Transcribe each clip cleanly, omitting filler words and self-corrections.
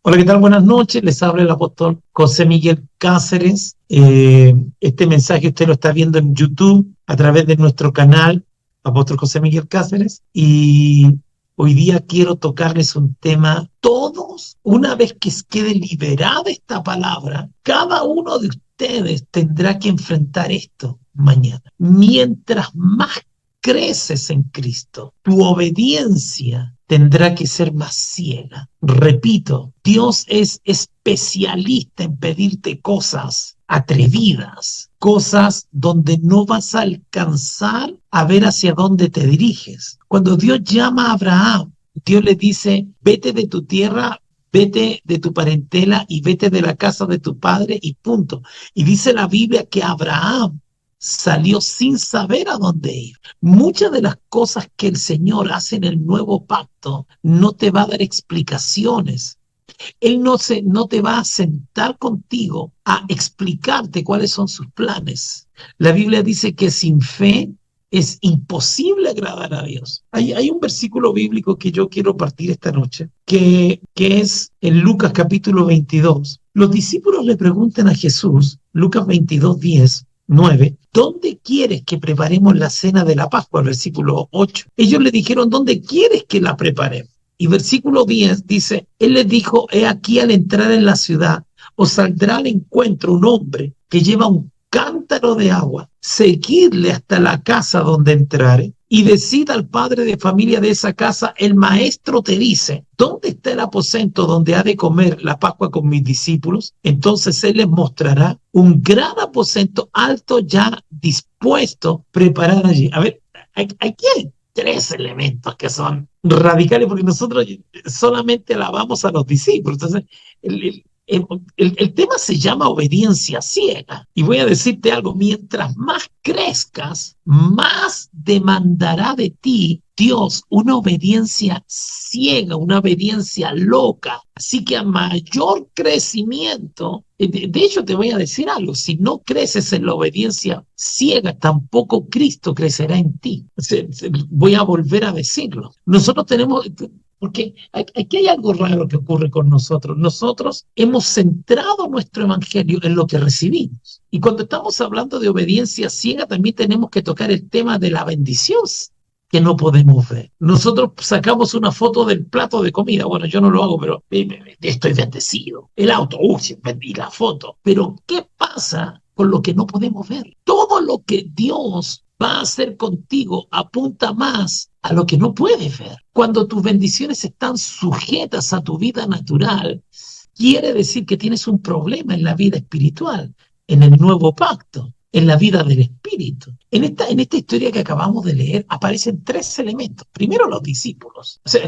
Hola, ¿qué tal? Buenas noches. Les habla el apóstol José Miguel Cáceres. Este mensaje usted lo está viendo en YouTube a través de nuestro canal, apóstol José Miguel Cáceres. Y hoy día quiero tocarles un tema. Todos, una vez que quede liberada esta palabra, cada uno de ustedes tendrá que enfrentar esto mañana. Mientras más creces en Cristo, tu obediencia tendrá que ser más ciega. Repito, Dios es especialista en pedirte cosas atrevidas, cosas donde no vas a alcanzar a ver hacia dónde te diriges. Cuando Dios llama a Abraham, Dios le dice, vete de tu tierra, vete de tu parentela y vete de la casa de tu padre y punto. Y dice la Biblia que Abraham salió sin saber a dónde ir. Muchas de las cosas que el Señor hace en el nuevo pacto no te va a dar explicaciones. Él no te va a sentar contigo a explicarte cuáles son sus planes. La Biblia dice que sin fe es imposible agradar a Dios. Hay un versículo bíblico que yo quiero partir esta noche, que es en Lucas capítulo 22. Los discípulos le preguntan a Jesús, Lucas 22, 10, 9, ¿dónde quieres que preparemos la cena de la Pascua? Versículo 8. Ellos le dijeron, ¿dónde quieres que la preparemos? Y versículo 10 dice, él les dijo, he aquí al entrar en la ciudad, os saldrá al encuentro un hombre que lleva un cántaro de agua, seguidle hasta la casa donde entrare y decid al padre de familia de esa casa, el maestro te dice, ¿dónde está el aposento donde ha de comer la Pascua con mis discípulos? Entonces él les mostrará un gran aposento alto ya dispuesto, preparado allí. A ver, aquí hay tres elementos que son radicales porque nosotros solamente alabamos a los discípulos. Entonces, el, el tema se llama obediencia ciega. Y voy a decirte algo, mientras más crezcas, más demandará de ti Dios una obediencia ciega, una obediencia loca. Así que a mayor crecimiento, de hecho te voy a decir algo, si no creces en la obediencia ciega, tampoco Cristo crecerá en ti. Voy a volver a decirlo. Nosotros tenemos, porque aquí hay algo raro que ocurre con nosotros. Nosotros hemos centrado nuestro evangelio en lo que recibimos. Y cuando estamos hablando de obediencia ciega, también tenemos que tocar el tema de la bendición que no podemos ver. Nosotros sacamos una foto del plato de comida. Bueno, yo no lo hago, pero estoy bendecido. El auto, y la foto. Pero ¿qué pasa con lo que no podemos ver? Todo lo que Dios va a hacer contigo apunta más a lo que no puedes ver. Cuando tus bendiciones están sujetas a tu vida natural, quiere decir que tienes un problema en la vida espiritual, en el nuevo pacto, en la vida del espíritu. En esta historia que acabamos de leer aparecen tres elementos. Primero, los discípulos. O sea,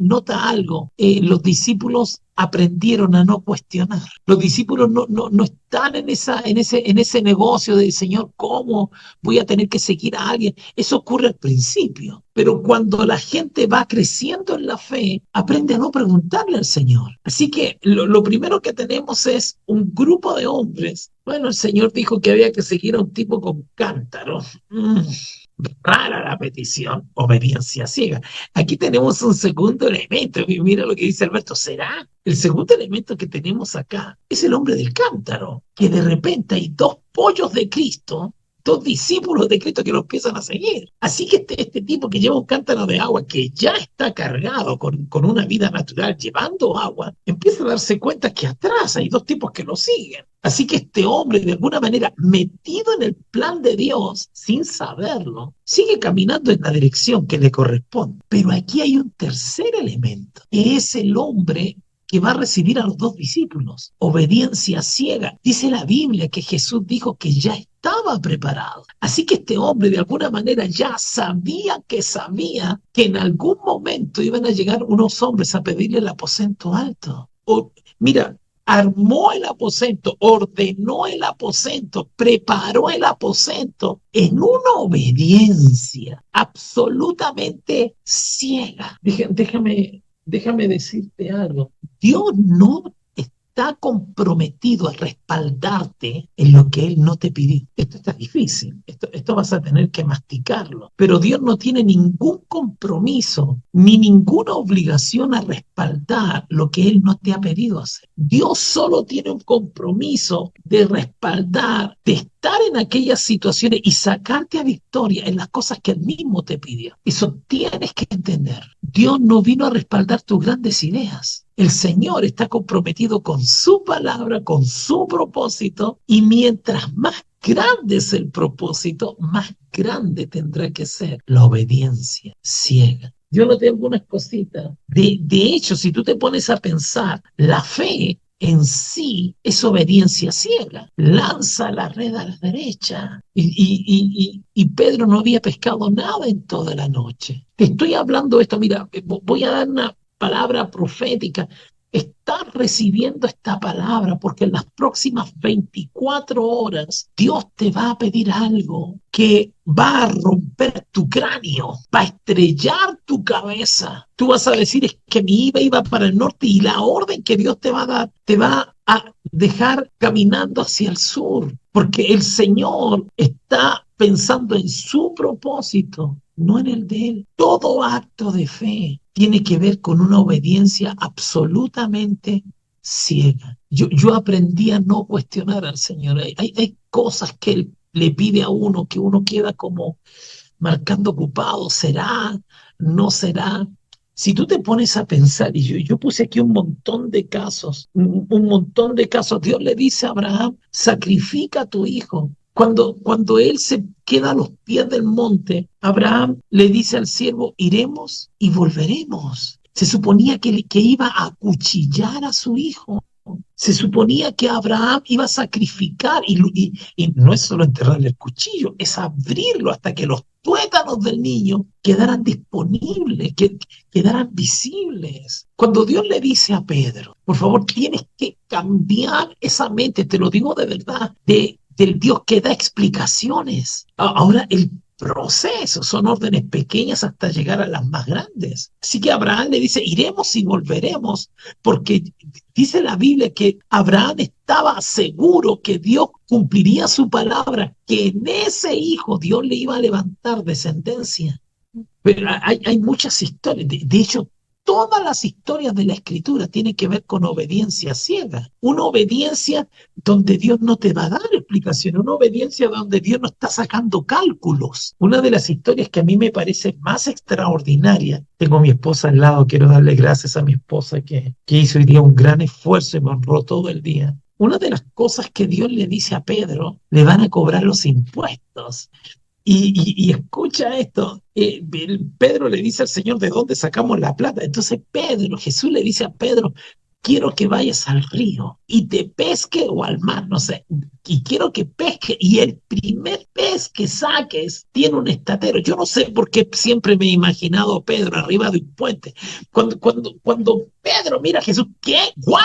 nota algo. Los discípulos aprendieron a no cuestionar. Los discípulos no están en ese negocio de, Señor, ¿cómo voy a tener que seguir a alguien? Eso ocurre al principio. Pero cuando la gente va creciendo en la fe, aprende a no preguntarle al Señor. Así que lo primero que tenemos es un grupo de hombres. Bueno, el Señor dijo que había que seguir a un tipo con cántaro. Rara la petición, obediencia ciega. Aquí tenemos un segundo elemento. Mira lo que dice Alberto. ¿Será? El segundo elemento que tenemos acá es el hombre del cántaro, que de repente hay dos pollos de Cristo, dos discípulos de Cristo que lo empiezan a seguir. Así que este tipo que lleva un cántaro de agua, que ya está cargado con una vida natural, llevando agua, empieza a darse cuenta que atrás hay dos tipos que lo siguen. Así que este hombre, de alguna manera, metido en el plan de Dios, sin saberlo, sigue caminando en la dirección que le corresponde. Pero aquí hay un tercer elemento, que es el hombre que va a recibir a los dos discípulos. Obediencia ciega. Dice la Biblia que Jesús dijo que ya estaba preparado. Así que este hombre de alguna manera ya sabía que en algún momento iban a llegar unos hombres a pedirle el aposento alto. Mira, armó el aposento, ordenó el aposento, preparó el aposento en una obediencia absolutamente ciega. Déjame decirte algo. Dios no está comprometido a respaldarte en lo que Él no te pidió. Esto está difícil, esto vas a tener que masticarlo, pero Dios no tiene ningún compromiso ni ninguna obligación a respaldar lo que Él no te ha pedido hacer. Dios solo tiene un compromiso de respaldar, de estar en aquellas situaciones y sacarte a victoria en las cosas que Él mismo te pidió. Eso tienes que entender. Dios no vino a respaldar tus grandes ideas. El Señor está comprometido con su palabra, con su propósito, y mientras más grande es el propósito, más grande tendrá que ser la obediencia ciega. Yo noté algunas cositas. De hecho, si tú te pones a pensar, la fe en sí es obediencia ciega. Lanza la red a la derecha. Y Pedro no había pescado nada en toda la noche. Te estoy hablando de esto, mira, voy a dar una palabra profética. Estás recibiendo esta palabra porque en las próximas 24 horas Dios te va a pedir algo que va a romper tu cráneo, va a estrellar tu cabeza. Tú vas a decir, es que mi iba para el norte, y la orden que Dios te va a dar te va a dejar caminando hacia el sur, porque el Señor está pensando en su propósito, no en el de Él. Todo acto de fe tiene que ver con una obediencia absolutamente ciega. Yo aprendí a no cuestionar al Señor. Hay cosas que Él le pide a uno que uno queda como marcando ocupado. ¿Será? ¿No será? Si tú te pones a pensar, y yo puse aquí un montón de casos, un montón de casos, Dios le dice a Abraham, sacrifica a tu hijo. Cuando él se queda a los pies del monte, Abraham le dice al siervo, iremos y volveremos. Se suponía que iba a acuchillar a su hijo. Se suponía que Abraham iba a sacrificar, y no es solo enterrarle el cuchillo, es abrirlo hasta que los tuétanos del niño quedaran disponibles, quedaran visibles. Cuando Dios le dice a Pedro, por favor, tienes que cambiar esa mente, te lo digo de verdad, del Dios que da explicaciones. Ahora, el proceso son órdenes pequeñas hasta llegar a las más grandes. Así que Abraham le dice, iremos y volveremos, porque dice la Biblia que Abraham estaba seguro que Dios cumpliría su palabra, que en ese hijo Dios le iba a levantar descendencia. Pero hay muchas historias. De hecho, todas las historias de la Escritura tienen que ver con obediencia ciega. Una obediencia donde Dios no te va a dar explicación, una obediencia donde Dios no está sacando cálculos. Una de las historias que a mí me parece más extraordinaria, tengo a mi esposa al lado, quiero darle gracias a mi esposa que hizo hoy día un gran esfuerzo y me honró todo el día. Una de las cosas que Dios le dice a Pedro, le van a cobrar los impuestos. Y escucha esto, Pedro le dice al Señor, ¿de dónde sacamos la plata? Entonces Jesús le dice a Pedro, quiero que vayas al río y te pesque, o al mar, no sé, y quiero que pesque, y el primer pez que saques tiene un estatero. Yo no sé por qué siempre me he imaginado a Pedro arriba de un puente. Cuando Pedro mira a Jesús, ¿qué? ¿What?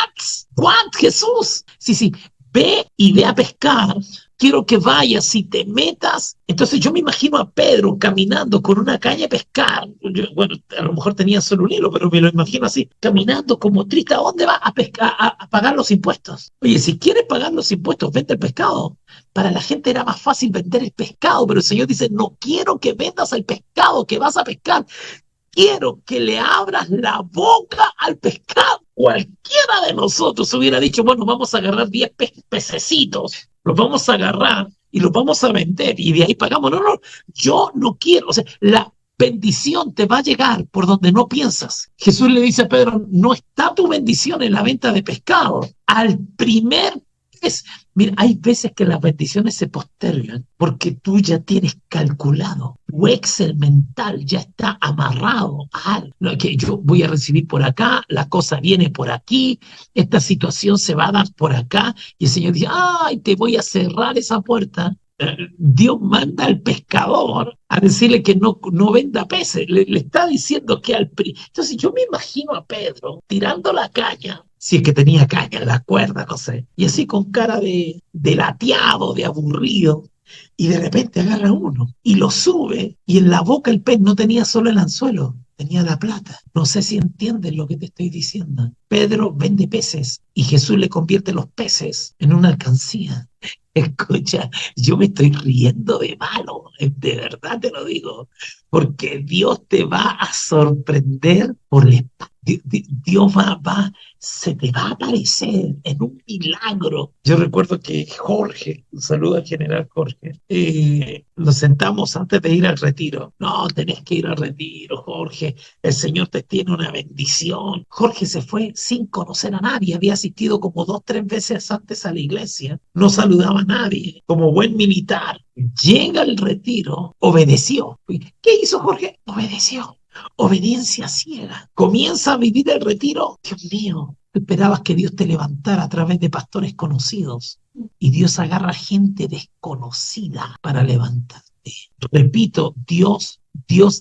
Jesús. Sí, ve a pescar. Quiero que vayas y te metas. Entonces yo me imagino a Pedro caminando con una caña de pescar. Bueno, a lo mejor tenía solo un hilo, pero me lo imagino así, caminando como triste. ¿A dónde va? A pescar, a pagar los impuestos. Oye, si quieres pagar los impuestos, vende el pescado. Para la gente era más fácil vender el pescado, pero el Señor dice, no quiero que vendas el pescado que vas a pescar. Quiero que le abras la boca al pescado. Cualquiera de nosotros hubiera dicho, bueno, vamos a agarrar 10 pececitos, los vamos a agarrar y los vamos a vender y de ahí pagamos. No, yo no quiero. O sea, la bendición te va a llegar por donde no piensas. Jesús le dice a Pedro, no está tu bendición en la venta de pescado. Al primer pez. Mira, hay veces que las bendiciones se postergan porque tú ya tienes calculado, tu Excel mental ya está amarrado a algo. Que yo voy a recibir por acá, la cosa viene por aquí, esta situación se va a dar por acá, y el Señor dice, ay, te voy a cerrar esa puerta. Dios manda al pescador a decirle que no venda peces, le está diciendo que Entonces yo me imagino a Pedro tirando la caña, si es que tenía caña, la cuerda, no sé, y así con cara de lateado, de aburrido, y de repente agarra uno y lo sube y en la boca el pez no tenía solo el anzuelo, tenía la plata. No sé si entiendes lo que te estoy diciendo. Pedro vende peces y Jesús le convierte los peces en una alcancía. Escucha, yo me estoy riendo de malo, de verdad te lo digo, porque Dios te va a sorprender por la espalda. Dios se te va a aparecer en un milagro. Yo recuerdo que Jorge, un saludo al general Jorge, nos sentamos antes de ir al retiro. No, tenés que ir al retiro, Jorge. El Señor te tiene una bendición. Jorge se fue sin conocer a nadie. Había asistido como 2, 3 veces antes a la iglesia. No saludaba a nadie. Como buen militar. Llega al retiro, obedeció. ¿Qué hizo Jorge? Obedeció. Obediencia ciega. Comienza a vivir el retiro. Dios mío, esperabas que Dios te levantara a través de pastores conocidos. Y Dios agarra gente desconocida para levantarte. Repito, Dios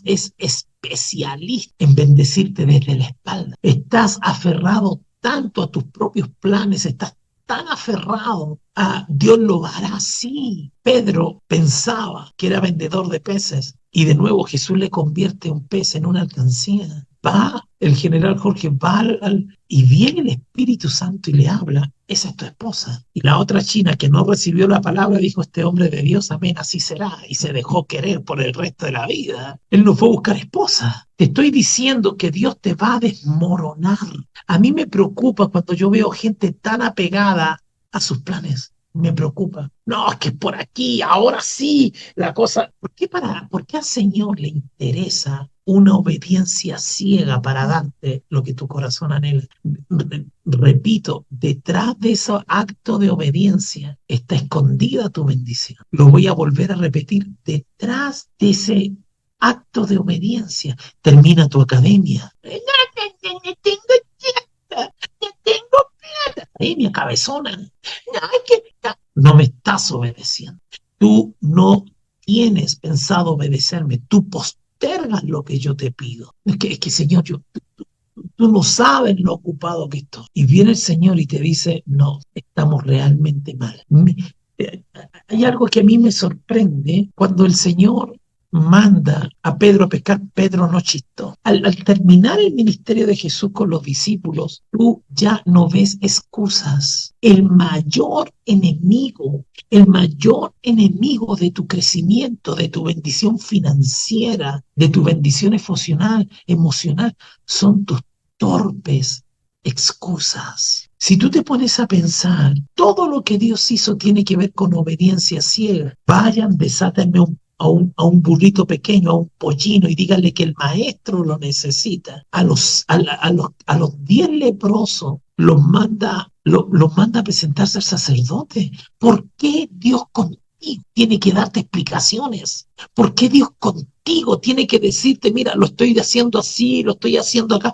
es especialista en bendecirte desde la espalda. Estás aferrado tanto a tus propios planes, estás tan aferrado a Dios lo hará así. Pedro pensaba que era vendedor de peces y de nuevo Jesús le convierte un pez en una alcancía. Va el general Jorge, y viene el Espíritu Santo y le habla, esa es tu esposa. Y la otra china que no recibió la palabra dijo, este hombre de Dios, amén, así será. Y se dejó querer por el resto de la vida. Él no fue a buscar esposa. Te estoy diciendo que Dios te va a desmoronar. A mí me preocupa cuando yo veo gente tan apegada a sus planes. Me preocupa. No, es que por aquí, ahora sí, la cosa. ¿Por qué al Señor le interesa una obediencia ciega para darte lo que tu corazón anhela? Repito, detrás de ese acto de obediencia está escondida tu bendición. Lo voy a volver a repetir. Detrás de ese acto de obediencia termina tu academia. Tengo academia cabezona. No me estás obedeciendo. Tú no tienes pensado obedecerme. Tú postergas lo que yo te pido. Es que Señor, tú no sabes lo ocupado que estoy. Y viene el Señor y te dice, no, estamos realmente mal. Hay algo que a mí me sorprende cuando el Señor manda a Pedro a pescar, Pedro no chistó. Al terminar el ministerio de Jesús con los discípulos, tú ya no ves excusas. El mayor enemigo de tu crecimiento, de tu bendición financiera, de tu bendición emocional, son tus torpes excusas. Si tú te pones a pensar, todo lo que Dios hizo tiene que ver con obediencia ciega. Vayan, desátenme a un burrito pequeño, a un pollino, y díganle que el maestro lo necesita. A los 10 leprosos los manda a presentarse al sacerdote. ¿Por qué Dios contigo tiene que darte explicaciones? ¿Por qué Dios contigo tiene que decirte, mira, lo estoy haciendo así, lo estoy haciendo acá?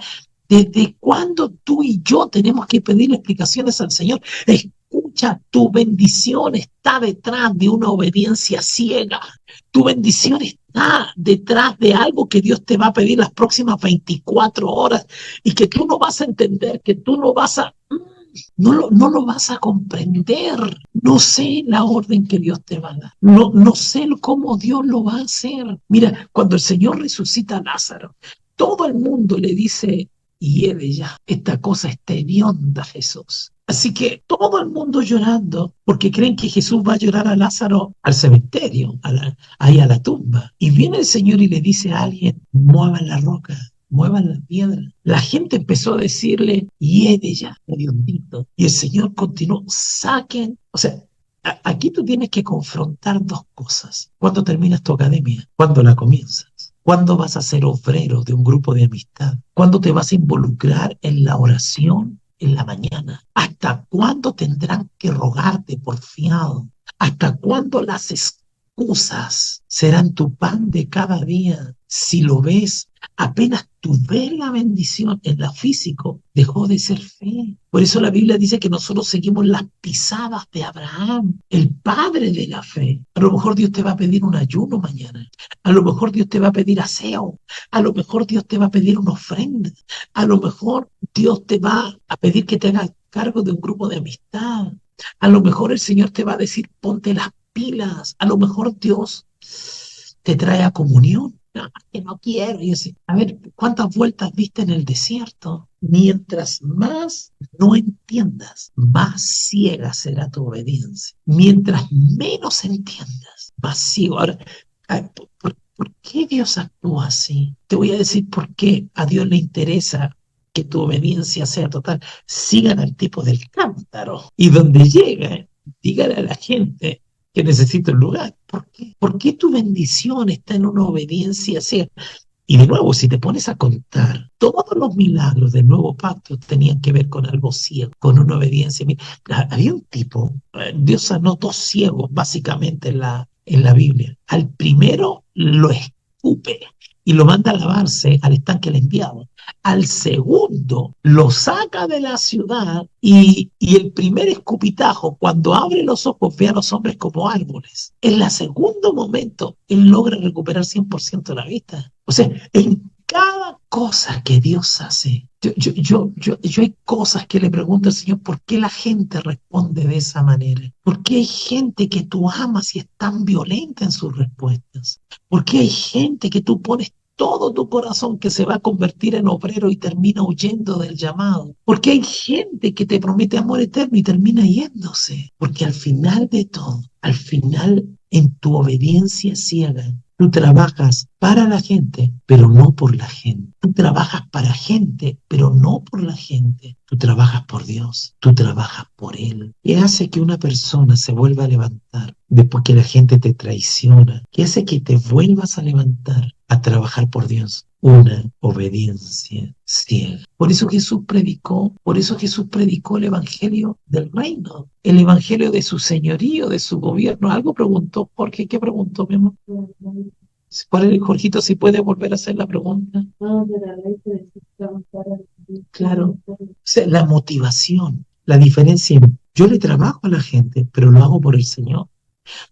¿Desde cuándo tú y yo tenemos que pedirle explicaciones al Señor? Escucha, tu bendición está detrás de una obediencia ciega. Tu bendición está detrás de algo que Dios te va a pedir las próximas 24 horas y que tú no vas a entender, que tú no vas a... No lo vas a comprender. No sé la orden que Dios te va a dar. No sé cómo Dios lo va a hacer. Mira, cuando el Señor resucita a Lázaro, todo el mundo le dice, hiede ya, esta cosa está hedionda, Jesús. Así que todo el mundo llorando, porque creen que Jesús va a llorar a Lázaro al cementerio, ahí a la tumba. Y viene el Señor y le dice a alguien, muevan la roca, muevan la piedra. La gente empezó a decirle, hiede ya, hediondito. Y el Señor continuó, saquen, o sea, aquí tú tienes que confrontar dos cosas. ¿Cuándo terminas tu academia? ¿Cuándo la comienzas? ¿Cuándo vas a ser obrero de un grupo de amistad? ¿Cuándo te vas a involucrar en la oración en la mañana? ¿Hasta cuándo tendrán que rogarte porfiado? ¿Hasta cuándo las excusas serán tu pan de cada día? Si lo ves, apenas tú ves la bendición en lo físico, dejó de ser fe. Por eso la Biblia dice que nosotros seguimos las pisadas de Abraham, el padre de la fe. A lo mejor Dios te va a pedir un ayuno mañana. A lo mejor Dios te va a pedir aseo. A lo mejor Dios te va a pedir una ofrenda. A lo mejor Dios te va a pedir que te hagas cargo de un grupo de amistad. A lo mejor el Señor te va a decir, ponte las pilas. A lo mejor Dios te trae a comunión. No, que no quiero. Y así, a ver, ¿cuántas vueltas viste en el desierto? Mientras más no entiendas, más ciega será tu obediencia. Mientras menos entiendas, más ciego. Ahora, ¿por qué Dios actúa así? Te voy a decir por qué a Dios le interesa que tu obediencia sea total. Sigan al tipo del cántaro. Y donde llegue, dígale a la gente que necesita un lugar. ¿Por qué? ¿Por qué tu bendición está en una obediencia ciega? Y de nuevo, si te pones a contar, todos los milagros del nuevo pacto tenían que ver con algo ciego, con una obediencia. Mira, había un tipo, Dios sanó dos ciegos básicamente en la Biblia. Al primero lo escupe y lo manda a lavarse al estanque del enviado. Al segundo lo saca de la ciudad y el primer escupitajo, cuando abre los ojos, ve a los hombres como árboles. En el segundo momento, él logra recuperar 100% la vista. O sea, en cada cosa que Dios hace, yo hay cosas que le pregunto al Señor, ¿por qué la gente responde de esa manera? ¿Por qué hay gente que tú amas y es tan violenta en sus respuestas? ¿Por qué hay gente que tú pones todo tu corazón que se va a convertir en obrero y termina huyendo del llamado? Porque hay gente que te promete amor eterno y termina yéndose. Porque al final de todo, al final en tu obediencia ciega, tú trabajas para la gente, pero no por la gente. Tú trabajas para gente, pero no por la gente. Tú trabajas por Dios, tú trabajas por Él. ¿Qué hace que una persona se vuelva a levantar después que la gente te traiciona? ¿Qué hace que te vuelvas a levantar a trabajar por Dios? Una obediencia ciega. Por eso Jesús predicó el evangelio del reino, el evangelio de su señorío, de su gobierno. Algo preguntó Jorge. ¿Qué preguntó, mi amor? Jorgito, si puede volver a hacer la pregunta. Claro. O sea, la motivación, la diferencia. Yo le trabajo a la gente, pero lo hago por el Señor.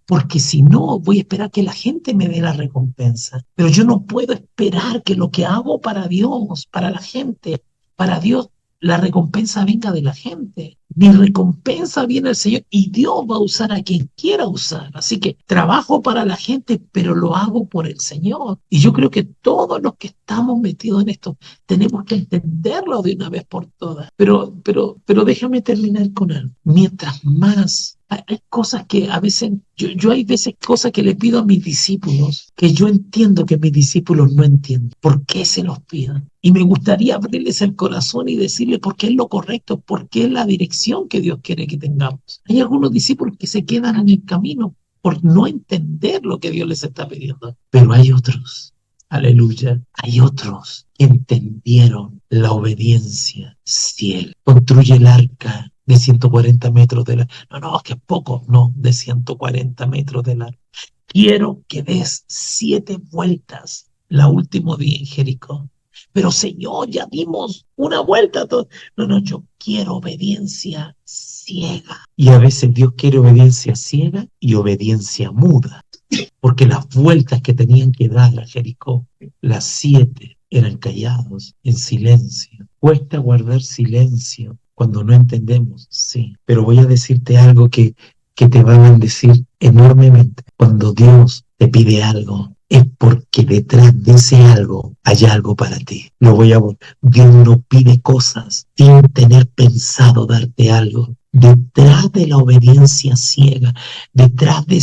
Porque si no, voy a esperar que la gente me dé la recompensa. Pero yo no puedo esperar que lo que hago para Dios, para la gente, para Dios, la recompensa venga de la gente. Mi recompensa viene del Señor y Dios va a usar a quien quiera usar. Así que trabajo para la gente, pero lo hago por el Señor. Y yo creo que todos los que estamos metidos en esto tenemos que entenderlo de una vez por todas. Pero déjame terminar con algo. Mientras más hay cosas que a veces, yo hay veces cosas que le pido a mis discípulos que yo entiendo que mis discípulos no entienden. ¿Por qué se los pido? Y me gustaría abrirles el corazón y decirles por qué es lo correcto, por qué es la dirección que Dios quiere que tengamos. Hay algunos discípulos que se quedan en el camino por no entender lo que Dios les está pidiendo. Pero hay otros, aleluya, hay otros que entendieron la obediencia ciega. Construye el arca de 140 metros de largo. No, es que es poco. No, de 140 metros de largo. Quiero que des 7 vueltas la último día en Jericó. Pero Señor, ya dimos una vuelta. No, yo quiero obediencia ciega. Y a veces Dios quiere obediencia ciega y obediencia muda. Porque las vueltas que tenían que dar a Jericó, las 7 eran callados, en silencio. Cuesta guardar silencio cuando no entendemos, sí. Pero voy a decirte algo que te va a bendecir enormemente. Cuando Dios te pide algo, es porque detrás de ese algo hay algo para ti. Dios no pide cosas sin tener pensado darte algo. Detrás de la obediencia ciega, detrás de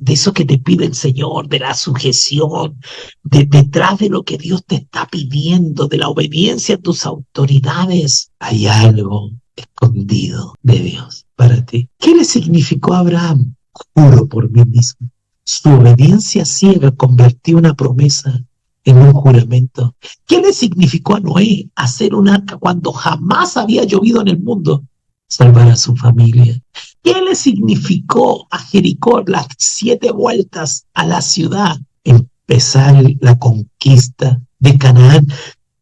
eso que te pide el Señor, de la sujeción, detrás de lo que Dios te está pidiendo, de la obediencia a tus autoridades, hay algo escondido de Dios para ti. ¿Qué le significó a Abraham? Juro por mí mismo. Su obediencia ciega convirtió una promesa en un juramento. ¿Qué le significó a Noé hacer un arca cuando jamás había llovido en el mundo? Salvar a su familia. ¿Qué le significó a Jericó las 7 vueltas a la ciudad? Empezar la conquista de Canaán.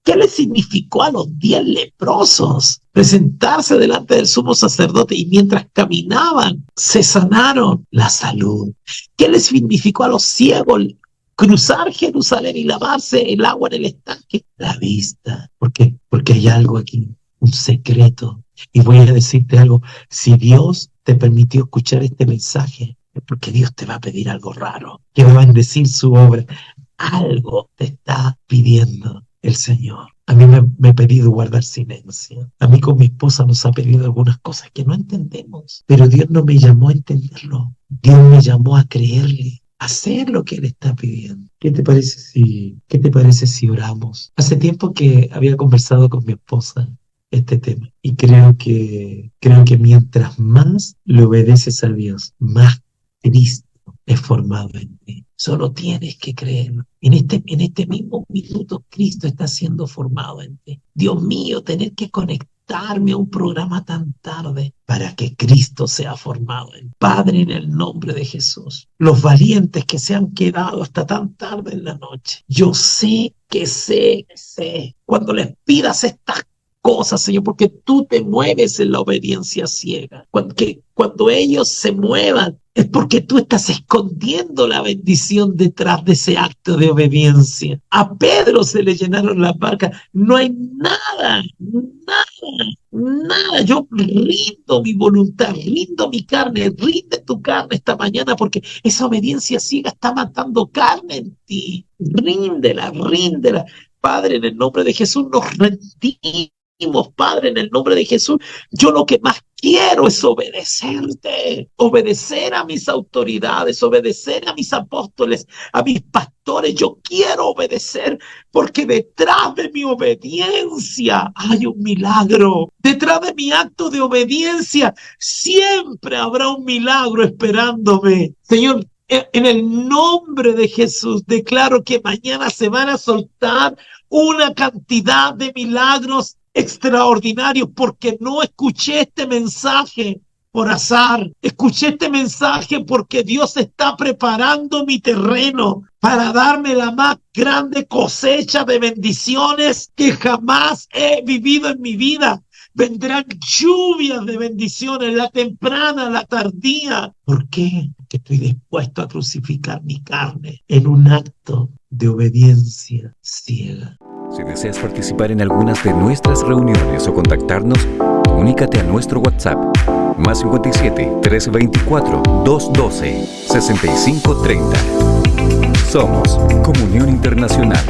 ¿Qué le significó a los 10 leprosos? Presentarse delante del sumo sacerdote y mientras caminaban se sanaron. La salud. ¿Qué le significó a los ciegos? Cruzar Jerusalén y lavarse el agua en el estanque. La vista. ¿Por qué? Porque hay algo aquí, un secreto. Y voy a decirte algo, si Dios te permitió escuchar este mensaje, es porque Dios te va a pedir algo raro, que va a bendecir su obra. Algo te está pidiendo el Señor. A mí me ha pedido guardar silencio. A mí con mi esposa nos ha pedido algunas cosas que no entendemos, pero Dios no me llamó a entenderlo. Dios me llamó a creerle, a hacer lo que Él está pidiendo. ¿Qué te parece si oramos? Hace tiempo que había conversado con mi esposa este tema y creo que mientras más le obedeces a Dios, más Cristo es formado en ti. Solo tienes que creerlo. En este mismo minuto, Cristo está siendo formado en ti. Dios mío, tener que conectarme a un programa tan tarde para que Cristo sea formado en ti. Padre, en el nombre de Jesús, los valientes que se han quedado hasta tan tarde en la noche, yo sé, cuando les pidas estas cosas, Señor, porque tú te mueves en la obediencia ciega. Cuando ellos se muevan, es porque tú estás escondiendo la bendición detrás de ese acto de obediencia. A Pedro se le llenaron las barcas. No hay nada, nada. Yo rindo mi voluntad, rindo mi carne, rinde tu carne esta mañana porque esa obediencia ciega está matando carne en ti. Ríndela. Padre, en el nombre de Jesús nos rendimos. Padre, en el nombre de Jesús, yo lo que más quiero es obedecerte, obedecer a mis autoridades, obedecer a mis apóstoles, a mis pastores. Yo quiero obedecer porque detrás de mi obediencia hay un milagro. Detrás de mi acto de obediencia siempre habrá un milagro esperándome. Señor, en el nombre de Jesús declaro que mañana se van a soltar una cantidad de milagros extraordinarios porque no escuché este mensaje por azar. Escuché este mensaje porque Dios está preparando mi terreno para darme la más grande cosecha de bendiciones que jamás he vivido en mi vida. Vendrán lluvias de bendiciones, la temprana, la tardía. ¿Por qué? Porque estoy dispuesto a crucificar mi carne en un acto de obediencia ciega. Si deseas participar en algunas de nuestras reuniones o contactarnos, comunícate a nuestro WhatsApp +57 324 212 6530. Somos Comunión Internacional.